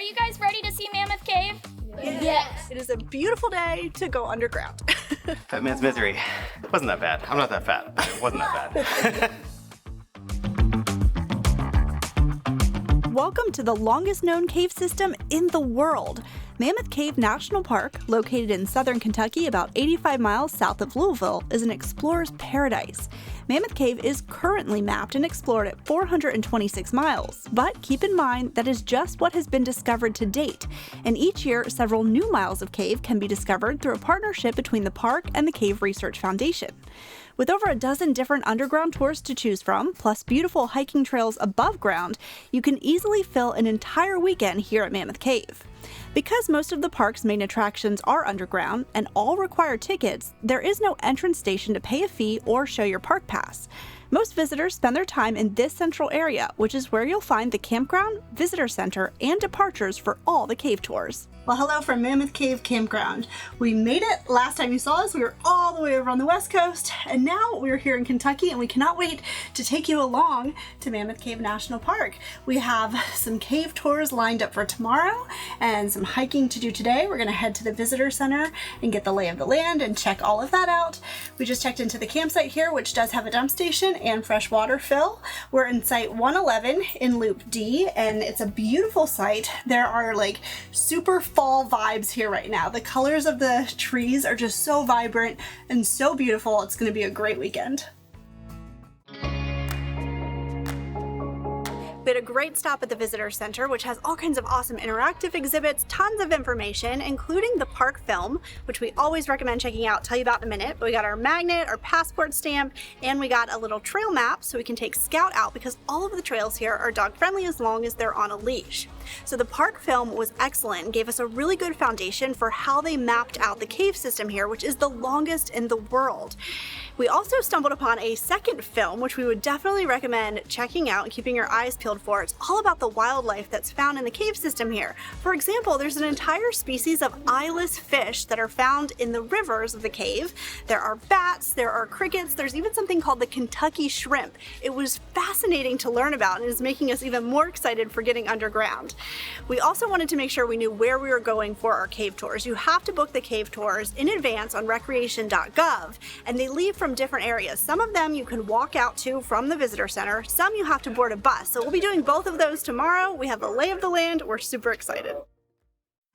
you guys ready to see Mammoth Cave? Yes. It is a beautiful day to go underground. Fat man's misery. Wasn't that bad. I'm not that fat. It wasn't that bad. Welcome to the longest known cave system in the world. Mammoth Cave National Park, located in southern Kentucky about 85 miles south of Louisville, is an explorer's paradise. Mammoth Cave is currently mapped and explored at 426 miles, but keep in mind that is just what has been discovered to date, and each year several new miles of cave can be discovered through a partnership between the park and the Cave Research Foundation. With over a dozen different underground tours to choose from, plus beautiful hiking trails above ground, you can easily fill an entire weekend here at Mammoth Cave. Because most of the park's main attractions are underground and all require tickets, there is no entrance station to pay a fee or show your park pass. Most visitors spend their time in this central area, which is where you'll find the campground, visitor center, and departures for all the cave tours. Well, hello from Mammoth Cave Campground. We made it. Last time you saw us, we were all the way over on the West Coast, and now we're here in Kentucky, and we cannot wait to take you along to Mammoth Cave National Park. We have some cave tours lined up for tomorrow and some hiking to do today. We're going to head to the visitor center and get the lay of the land and check all of that out. We just checked into the campsite here, which does have a dump station and fresh water fill. We're in site 111 in Loop D, and it's a beautiful site. There are like super fall vibes here right now. The colors of the trees are just so vibrant and so beautiful. It's going to be a great weekend. We had a great stop at the visitor center, which has all kinds of awesome interactive exhibits, tons of information, including the park film, which we always recommend checking out. Tell you about in a minute. But we got our magnet, our passport stamp, and we got a little trail map so we can take Scout out, because all of the trails here are dog friendly as long as they're on a leash. So the park film was excellent and gave us a really good foundation for how they mapped out the cave system here, which is the longest in the world. We also stumbled upon a second film, which we would definitely recommend checking out and keeping your eyes peeled for. It's all about the wildlife that's found in the cave system here. For example, there's an entire species of eyeless fish that are found in the rivers of the cave. There are bats, there are crickets, there's even something called the Kentucky shrimp. It was fascinating to learn about and is making us even more excited for getting underground. We also wanted to make sure we knew where we were going for our cave tours. You have to book the cave tours in advance on recreation.gov, and they leave from different areas. Some of them you can walk out to from the visitor center, some you have to board a bus. So we'll be doing both of those tomorrow. We have the lay of the land. We're super excited.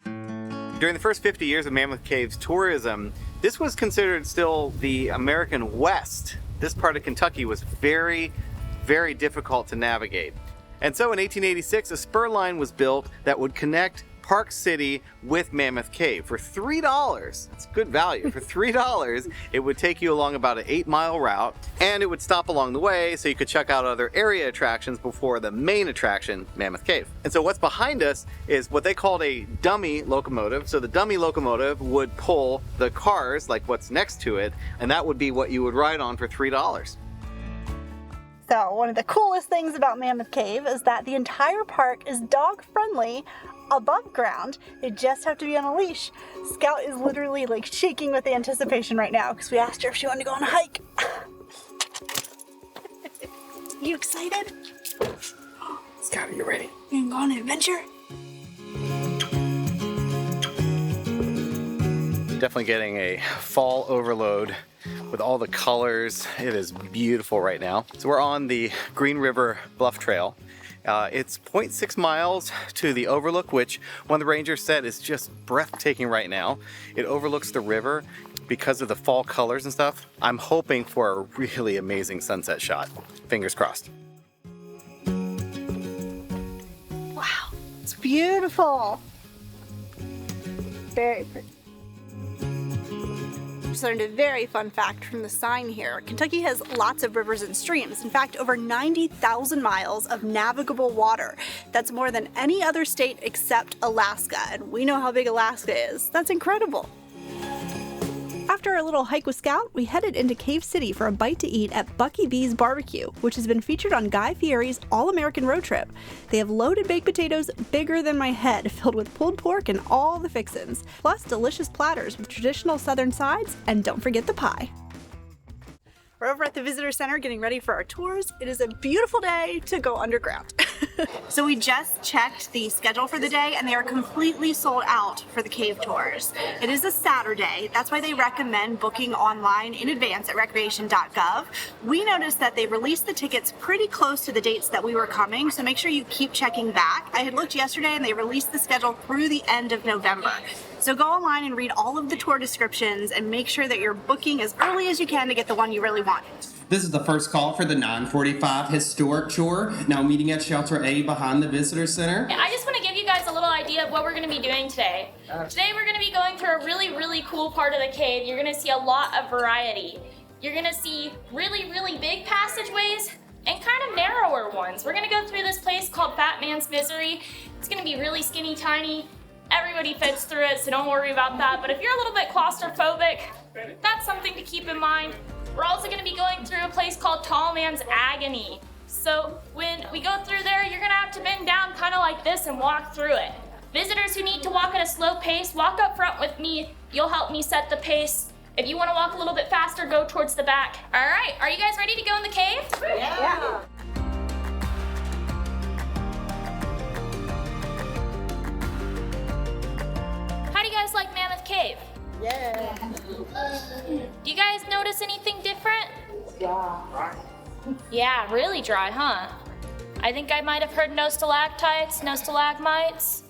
During the first 50 years of Mammoth Cave's tourism, this was considered still the American West. This part of Kentucky was very, very difficult to navigate. And so in 1886, a spur line was built that would connect Park City with Mammoth Cave for $3. That's good value. For $3, it would take you along about an 8-mile route, and it would stop along the way so you could check out other area attractions before the main attraction, Mammoth Cave. And so what's behind us is what they called a dummy locomotive. So the dummy locomotive would pull the cars, like what's next to it, and that would be what you would ride on for $3. So one of the coolest things about Mammoth Cave is that the entire park is dog friendly above ground. They just have to be on a leash. Scout is literally like shaking with anticipation right now because we asked her if she wanted to go on a hike. You excited? Scout, are you ready? You can go on an adventure? Definitely getting a fall overload with all the colors. It is beautiful right now. So we're on the Green River Bluff Trail. It's 0.6 miles to the overlook, which one of the rangers said is just breathtaking right now. It overlooks the river because of the fall colors and stuff. I'm hoping for a really amazing sunset shot. Fingers crossed. Wow, it's beautiful. Very pretty. Just learned a very fun fact from the sign here. Kentucky has lots of rivers and streams. In fact, over 90,000 miles of navigable water. That's more than any other state except Alaska, and we know how big Alaska is. That's incredible. After our little hike with Scout, we headed into Cave City for a bite to eat at Bucky B's Barbecue, which has been featured on Guy Fieri's All-American Road Trip. They have loaded baked potatoes bigger than my head, filled with pulled pork and all the fixins, plus delicious platters with traditional southern sides, and don't forget the pie. We're over at the visitor center getting ready for our tours. It is a beautiful day to go underground. So we just checked the schedule for the day and they are completely sold out for the cave tours. It is a Saturday. That's why they recommend booking online in advance at recreation.gov. We noticed that they released the tickets pretty close to the dates that we were coming, so make sure you keep checking back. I had looked yesterday and they released the schedule through the end of November. So go online and read all of the tour descriptions and make sure that you're booking as early as you can to get the one you really want. This is the first call for the 945 historic tour, now meeting at Shelter A behind the Visitor Center. I just want to give you guys a little idea of what we're going to be doing today. Today we're going to be going through a really cool part of the cave. You're going to see a lot of variety. You're going to see really big passageways and kind of narrower ones. We're going to go through this place called Fat Man's Misery. It's going to be really skinny tiny. Everybody fits through it, so don't worry about that. But if you're a little bit claustrophobic, that's something to keep in mind. We're also going to be going through a place called Tall Man's Agony. So when we go through there, you're going to have to bend down kind of like this and walk through it. Visitors who need to walk at a slow pace, walk up front with me. You'll help me set the pace. If you want to walk a little bit faster, go towards the back. All right, are you guys ready to go in the cave? Yeah. How do you guys like Mammoth Cave? Yeah. Do you guys notice anything different? Yeah, really dry, huh? I think I might have heard no stalactites, no stalagmites.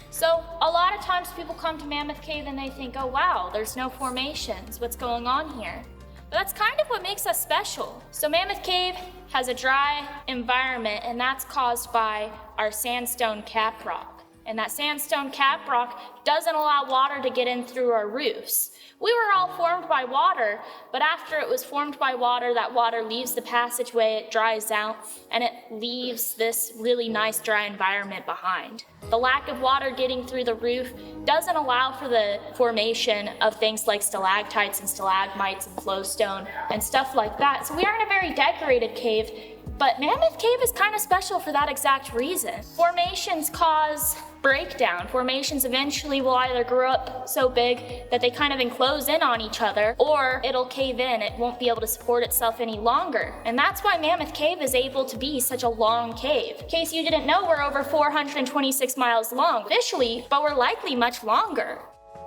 So a lot of times people come to Mammoth Cave and they think, oh wow, there's no formations, what's going on here? But that's kind of what makes us special. So Mammoth Cave has a dry environment and that's caused by our sandstone cap rock. And that sandstone cap rock doesn't allow water to get in through our roofs. We were all formed by water, but after it was formed by water, that water leaves the passageway, it dries out, and it leaves this really nice dry environment behind. The lack of water getting through the roof doesn't allow for the formation of things like stalactites and stalagmites and flowstone and stuff like that. So we aren't a very decorated cave, but Mammoth Cave is kind of special for that exact reason. Formations cause breakdown. Formations eventually will either grow up so big that they kind of enclose in on each other, or it'll cave in. It won't be able to support itself any longer. And that's why Mammoth Cave is able to be such a long cave. In case you didn't know, we're over 426 miles long officially, but we're likely much longer.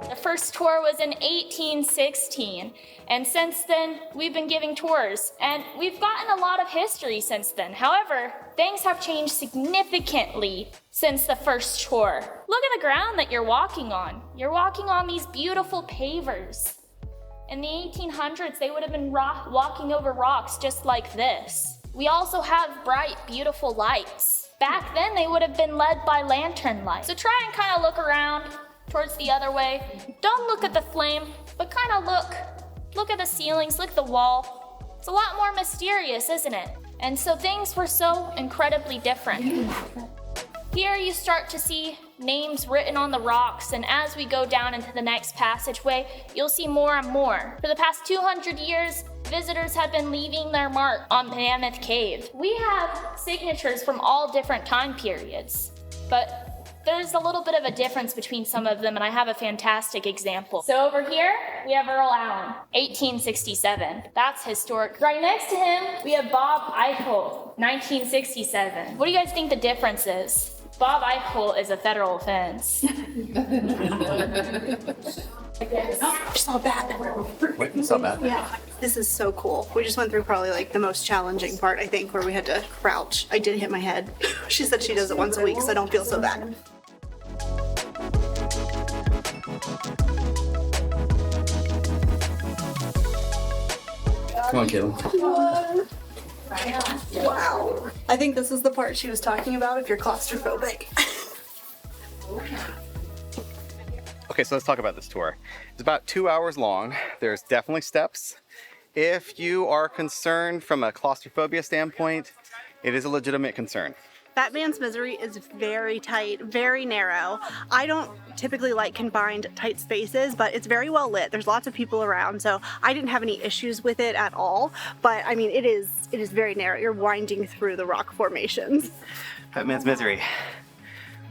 The first tour was in 1816, and since then, we've been giving tours, and we've gotten a lot of history since then. However, things have changed significantly since the first tour. Look at the ground that you're walking on. You're walking on these beautiful pavers. In the 1800s, they would have been walking over rocks just like this. We also have bright, beautiful lights. Back then, they would have been led by lantern lights. So try and kind of look around towards the other way. Don't look at the flame, but kind of look at the ceilings, look at the wall. It's a lot more mysterious, isn't it? And so things were so incredibly different. Here you start to see names written on the rocks, and as we go down into the next passageway, you'll see more and more. For the past 200 years, visitors have been leaving their mark on Mammoth Cave. We have signatures from all different time periods, but there's a little bit of a difference between some of them, and I have a fantastic example. So over here, we have Earl Allen, 1867. That's historic. Right next to him, we have Bob Eichel, 1967. What do you guys think the difference is? Bob Eichel is a federal offense. I saw that. Wait, you saw that? Yeah. This is so cool. We just went through probably like the most challenging part, I think, where we had to crouch. I did hit my head. She said she does it once a week, so I don't feel so bad. Come on, Katelyn. Wow. I think this is the part she was talking about if you're claustrophobic. Okay, so let's talk about this tour. It's about 2 hours long. There's definitely steps. If you are concerned from a claustrophobia standpoint, it is a legitimate concern. Fat Man's Misery is very tight, very narrow. I don't typically like confined tight spaces, but it's very well lit. There's lots of people around, so I didn't have any issues with it at all. But I mean, it is very narrow. You're winding through the rock formations. Fat Man's Misery.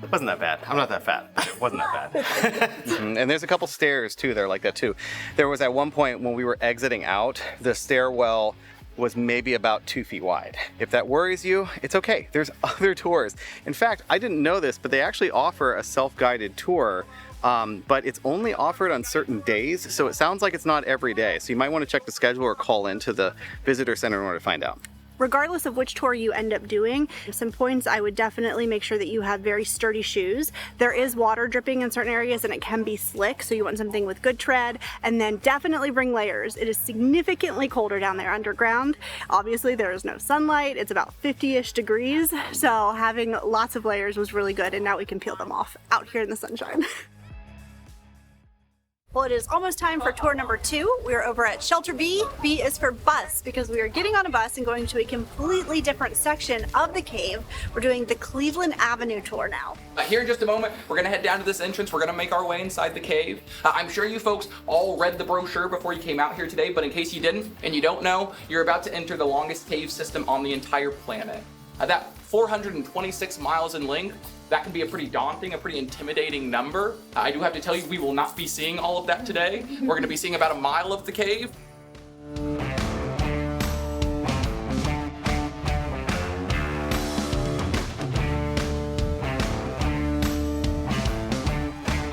It wasn't that bad. I'm not that fat. It wasn't that bad. And there's a couple stairs too that are like that too. There was at one point when we were exiting out, the stairwell was maybe about 2 feet wide. If that worries you, it's okay. There's other tours. In fact, I didn't know this, but they actually offer a self-guided tour, but it's only offered on certain days, so it sounds like it's not every day. So you might want to check the schedule or call into the visitor center in order to find out. Regardless of which tour you end up doing, some points I would definitely make sure that you have very sturdy shoes. There is water dripping in certain areas and it can be slick, so you want something with good tread, and then definitely bring layers. It is significantly colder down there underground. Obviously there is no sunlight, it's about 50-ish degrees, so having lots of layers was really good, and now we can peel them off out here in the sunshine. Well, it is almost time for tour number 2. We're over at Shelter B. B is for bus, because we are getting on a bus and going to a completely different section of the cave. We're doing the Cleveland Avenue tour now. Here in just a moment, we're gonna head down to this entrance. We're gonna make our way inside the cave. I'm sure you folks all read the brochure before you came out here today, but in case you didn't and you don't know, you're about to enter the longest cave system on the entire planet. That 426 miles in length, that can be a pretty daunting, a pretty intimidating number. I do have to tell you, we will not be seeing all of that today. We're gonna be seeing about a mile of the cave.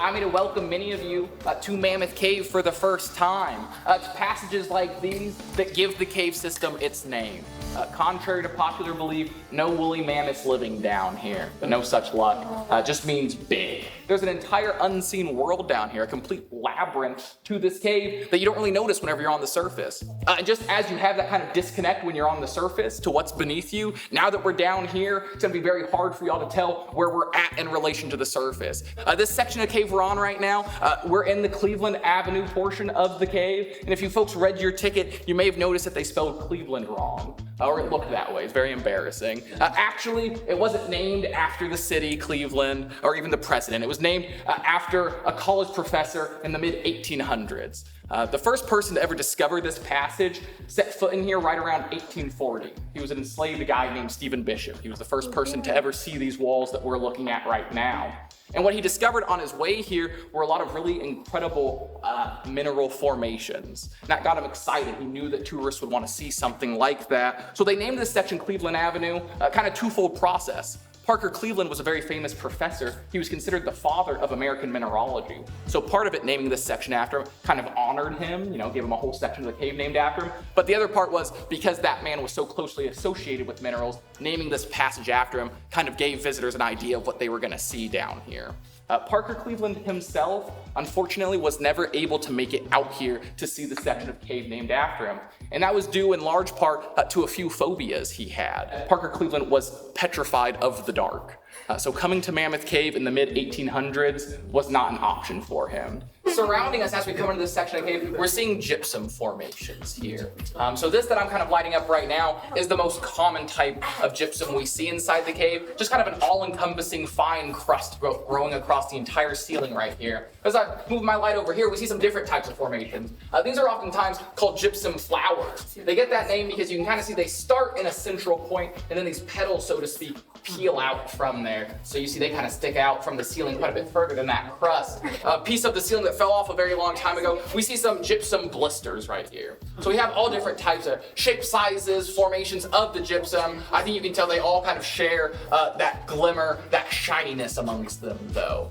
I'm here to welcome many of you to Mammoth Cave for the first time. It's passages like these that give the cave system its name. Contrary to popular belief, no woolly mammoths living down here, but no such luck. Just means big. There's an entire unseen world down here, a complete labyrinth to this cave that you don't really notice whenever you're on the surface. And just as you have that kind of disconnect when you're on the surface to what's beneath you, now that we're down here, it's gonna be very hard for y'all to tell where we're at in relation to the surface. This section of cave we're on right now, we're in the Cleveland Avenue portion of the cave. And if you folks read your ticket, you may have noticed that they spelled Cleveland wrong. Or it looked that way. It's very embarrassing. Actually, it wasn't named after the city, Cleveland, or even the president. It was named after a college professor in the mid-1800s. The first person to ever discover this passage set foot in here right around 1840. He was an enslaved guy named Stephen Bishop. He was the first person to ever see these walls that we're looking at right now. And what he discovered on his way here were a lot of really incredible mineral formations. And that got him excited. He knew that tourists would want to see something like that. So they named this section Cleveland Avenue, kind of twofold process. Parker Cleveland was a very famous professor. He was considered the father of American mineralogy. So part of it, naming this section after him, kind of honored him, gave him a whole section of the cave named after him. But the other part was, because that man was so closely associated with minerals, naming this passage after him kind of gave visitors an idea of what they were gonna see down here. Parker Cleveland himself, unfortunately, was never able to make it out here to see the section of cave named after him. And that was due in large part to a few phobias he had. Parker Cleveland was petrified of the dark. So coming to Mammoth Cave in the mid-1800s was not an option for him. Surrounding us as we come into this section of the cave, we're seeing gypsum formations here. So this that I'm kind of lighting up right now is the most common type of gypsum we see inside the cave. Just kind of an all-encompassing fine crust growing across the entire ceiling right here. As I move my light over here, we see some different types of formations. These are oftentimes called gypsum flowers. They get that name because you can kind of see they start in a central point, and then these petals, so to speak, peel out from there. So you see they kind of stick out from the ceiling quite a bit further than that crust. A piece of the ceiling that fell off a very long time ago, we see some gypsum blisters right here. So we have all different types of shape, sizes, formations of the gypsum. I think you can tell they all kind of share that glimmer, that shininess amongst them though.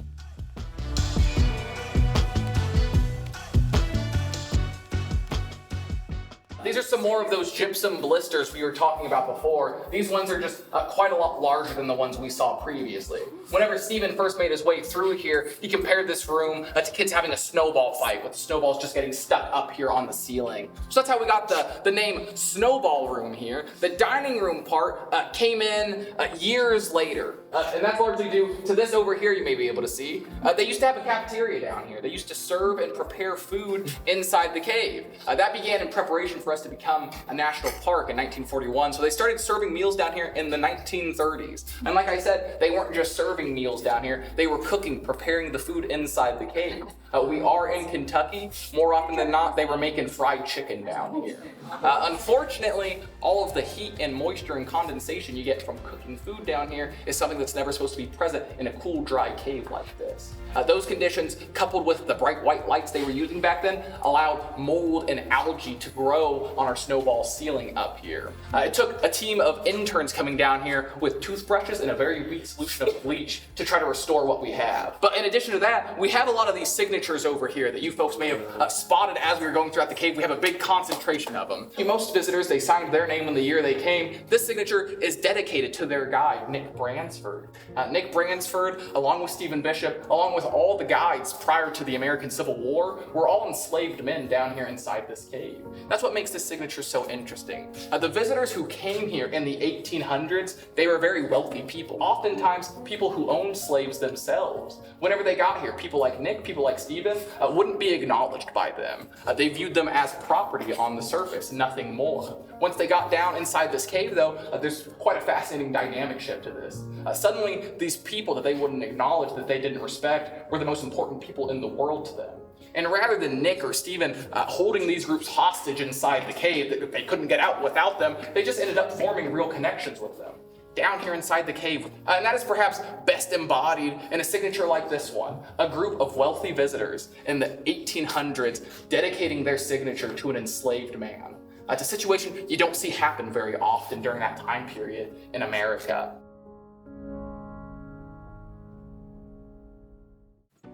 These are some more of those gypsum blisters we were talking about before. These ones are just quite a lot larger than the ones we saw previously. Whenever Stephen first made his way through here, he compared this room to kids having a snowball fight, with the snowballs just getting stuck up here on the ceiling. So that's how we got the name Snowball Room here. The dining room part came in years later. And that's largely due to this over here you may be able to see. They used to have a cafeteria down here. They used to serve and prepare food inside the cave. That began in preparation for us to become a national park in 1941. So they started serving meals down here in the 1930s. And like I said, they weren't just serving meals down here, they were cooking, preparing the food inside the cave. We are in Kentucky. More often than not, they were making fried chicken down here. Unfortunately, all of the heat and moisture and condensation you get from cooking food down here is something that's never supposed to be present in a cool, dry cave like this. Those conditions, coupled with the bright white lights they were using back then, allowed mold and algae to grow on our Snowball ceiling up here. It took a team of interns coming down here with toothbrushes and a very weak solution of bleach to try to restore what we have. But in addition to that, we have a lot of these signatures over here that you folks may have spotted as we were going throughout the cave. We have a big concentration of them. Most visitors, they signed their name in the year they came. This signature is dedicated to their guide, Nick Bransford. Nick Bransford, along with Stephen Bishop, along with all the guides prior to the American Civil War, were all enslaved men down here inside this cave. That's what makes this signature so interesting. The visitors who came here in the 1800s, they were very wealthy people. Oftentimes, people who owned slaves themselves. Whenever they got here, people like Nick, people like Stephen, wouldn't be acknowledged by them. They viewed them as property on the surface, nothing more. Once they got down inside this cave, though, there's quite a fascinating dynamic shift to this. Suddenly, these people that they wouldn't acknowledge, that they didn't respect, were the most important people in the world to them. And rather than Nick or Stephen holding these groups hostage inside the cave, that they couldn't get out without them, they just ended up forming real connections with them down here inside the cave. And that is perhaps best embodied in a signature like this one, a group of wealthy visitors in the 1800s dedicating their signature to an enslaved man. It's a situation you don't see happen very often during that time period in America.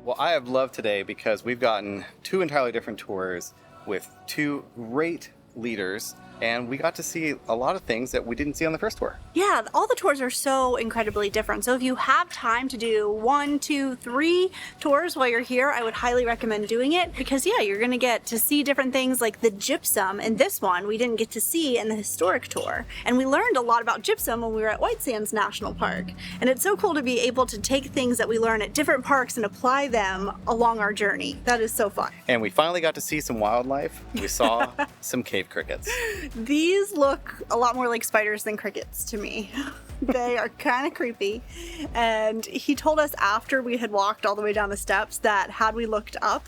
Well, I have loved today because we've gotten two entirely different tours with two great leaders, and we got to see a lot of things that we didn't see on the first tour. Yeah, all the tours are so incredibly different. So if you have time to do 1, 2, 3 tours while you're here, I would highly recommend doing it because yeah, you're gonna get to see different things like the gypsum. And this one we didn't get to see in the historic tour. And we learned a lot about gypsum when we were at White Sands National Park. And it's so cool to be able to take things that we learn at different parks and apply them along our journey. That is so fun. And we finally got to see some wildlife. We saw some cave crickets. These look a lot more like spiders than crickets to me. They are kind of creepy. And he told us after we had walked all the way down the steps that had we looked up,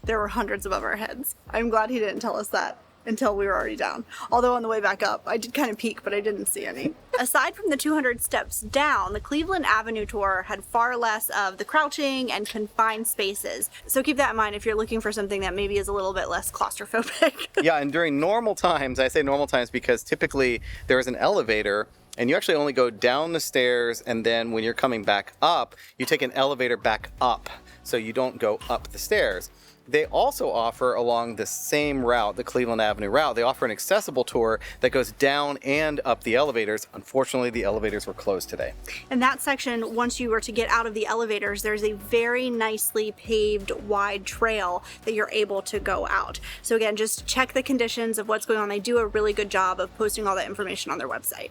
there were hundreds above our heads. I'm glad he didn't tell us that until we were already down. Although on the way back up, I did kind of peek, but I didn't see any. Aside from the 200 steps down, the Cleveland Avenue tour had far less of the crouching and confined spaces. So keep that in mind if you're looking for something that maybe is a little bit less claustrophobic. Yeah, and during normal times, I say normal times because typically there is an elevator and you actually only go down the stairs, and then when you're coming back up, you take an elevator back up, so you don't go up the stairs. They also offer along the same route, the Cleveland Avenue route, they offer an accessible tour that goes down and up the elevators. Unfortunately, the elevators were closed today. In that section, once you were to get out of the elevators, there's a very nicely paved wide trail that you're able to go out. So again, just check the conditions of what's going on. They do a really good job of posting all that information on their website.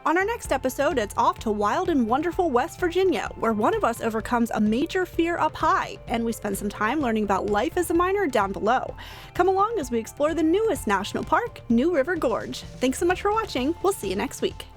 On our next episode, it's off to wild and wonderful West Virginia, where one of us overcomes a major fear up high, and we spend some time learning about life as a miner down below. Come along as we explore the newest national park, New River Gorge. Thanks so much for watching. We'll see you next week.